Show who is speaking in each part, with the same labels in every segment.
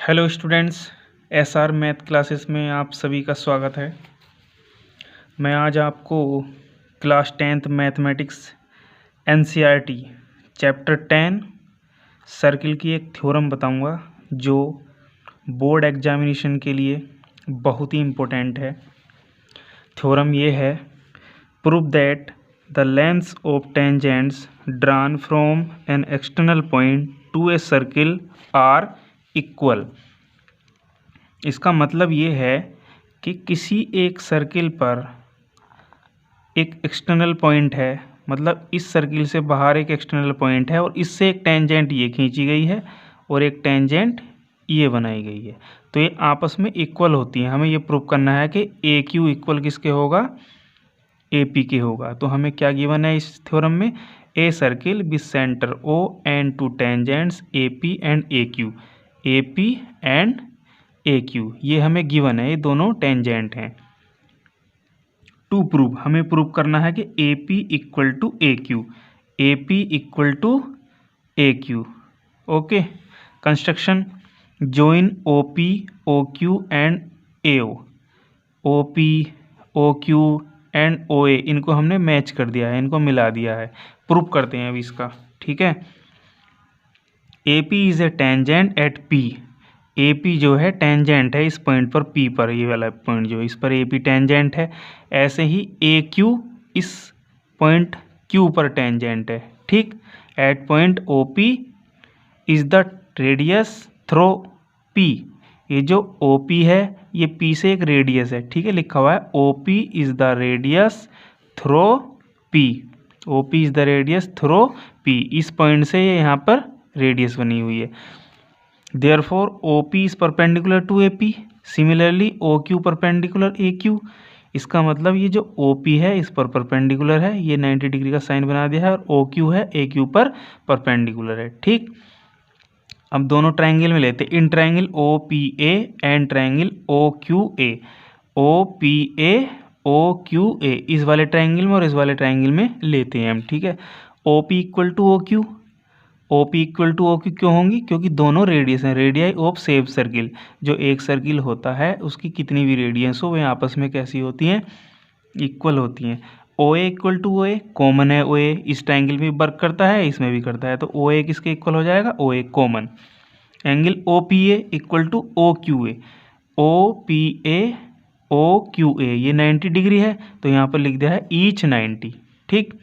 Speaker 1: Hello students, SR math classes में आप सभी का स्वागत है। मैं आज आपको class 10th mathematics NCERT chapter 10 circle की एक थ्योरम बताऊंगा जो बोर्ड एग्जामिनेशन के लिए बहुत ही इम्पोर्टेंट है। थ्योरम ये है, prove that the lengths of tangents drawn from an external point to a circle are equal. इसका मतलब ये है कि किसी एक सर्किल पर एक एक्सटर्नल पॉइंट है, मतलब इस सर्किल से बाहर एक एक्सटर्नल पॉइंट है और इससे एक टेंजेंट ये खींची गई है और एक टेंजेंट ये बनाई गई है, तो ये आपस में इक्वल होती हैं। हमें ये प्रूव करना है कि ए क्यू इक्वल किसके होगा, ए पी के होगा। तो हमें क्या गिवन है इस थ्योरम में, a circle with centre O and two tangents A P and A Q, A P and A Q, ये हमें गिवन है, ये दोनों टेंजेंट हैं। टू प्रूव, हमें प्रूव करना है कि A P equal to A Q, A P equal to A Q. Okay, construction, join O P O Q and A O P O Q and O A, इनको हमने match कर दिया है, इनको मिला दिया है। प्रूव करते हैं अभी इसका, ठीक है। A P is a tangent at P, A P जो है टेंजेंट है इस पॉइंट पर, पी पर, ये वाला पॉइंट जो इस पर ए पी टेंजेंट है। ऐसे ही ए क्यू इस पॉइंट क्यू पर टेंजेंट है, ठीक। At point O P is the radius through P, ये जो ओ पी है ये पी से एक रेडियस है, ठीक है, लिखा हुआ है O P is the radius through P, O P is the radius through P, इस पॉइंट से ये यहाँ पर रेडियस बनी हुई है। Therefore, OP is perpendicular to AP. Similarly, OQ perpendicular AQ. इसका मतलब ये जो OP है इस पर परपेंडिकुलर है, ये 90 डिग्री का साइन बना दिया है, और OQ है AQ पर परपेंडिकुलर है, ठीक। अब दोनों ट्रायंगल में लेते हैं, in triangle OPA and triangle OQA, OPA OQA, इस वाले ट्रायंगल में और इस वाले ट्रायंगल में लेते हैं हम, ठीक है। OP equal to OQ, OP equal to OQ क्यों होंगी, क्योंकि दोनों रेडियस हैं, रेडियाई ऑफ सेम सर्किल। जो एक सर्किल होता है उसकी कितनी भी रेडियस हो वे आपस में कैसी होती हैं, इक्वल होती हैं। OA equal to OA, common है OA, इस ट्रायंगल में वर्क करता है, इसमें भी करता है, तो OA किसके इक्वल हो जाएगा, OA common. Angle OPA equal to OQA, OPA OQA, ये 90 डिग्री है, तो यहाँ पर लिख दिया है ईच 90, ठीक।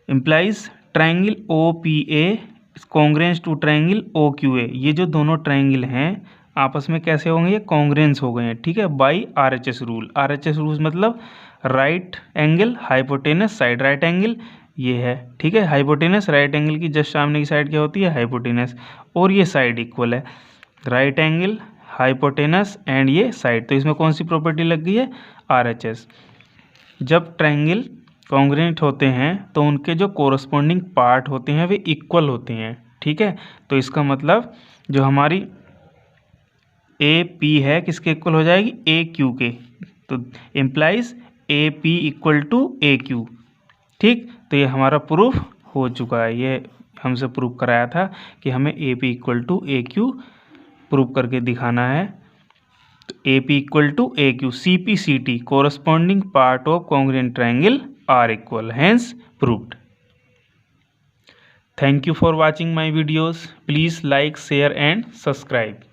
Speaker 1: Implies triangle OPA congruence to triangle OQA, ये जो दोनों ट्रायंगल हैं आपस में कैसे होंगे, ये कॉन्ग्रेंस हो गए हैं, ठीक है, by RHS rule. RHS rule मतलब right angle hypotenuse side right angle, ये है, ठीक है। हाइपोटेनस राइट एंगल की जस्ट सामने की साइड क्या होती है, हाइपोटेनस, और ये साइड इक्वल है, राइट एंगल हाइपोटेनस एंड ये साइड, तो इसमें कौन सी प्रॉपर्टी लग गई है, RHS। जब ट्रायंगल कॉन्ग्रेंट होते हैं तो उनके जो कोरस्पॉन्डिंग पार्ट होते हैं वे इक्वल होते हैं, ठीक है। तो इसका मतलब जो हमारी ए पी है किसके इक्वल हो जाएगी, ए क्यू के, तो implies A P equal to A Q, ठीक। तो ये हमारा प्रूफ हो चुका है, ये हमसे प्रूफ कराया था कि हमें A P equal to A Q proof करके दिखाना है। तो A P equal to A Q, C P C T corresponding part of congruent triangle are equal, hence proved. Thank you for watching my videos. Please like, share and subscribe.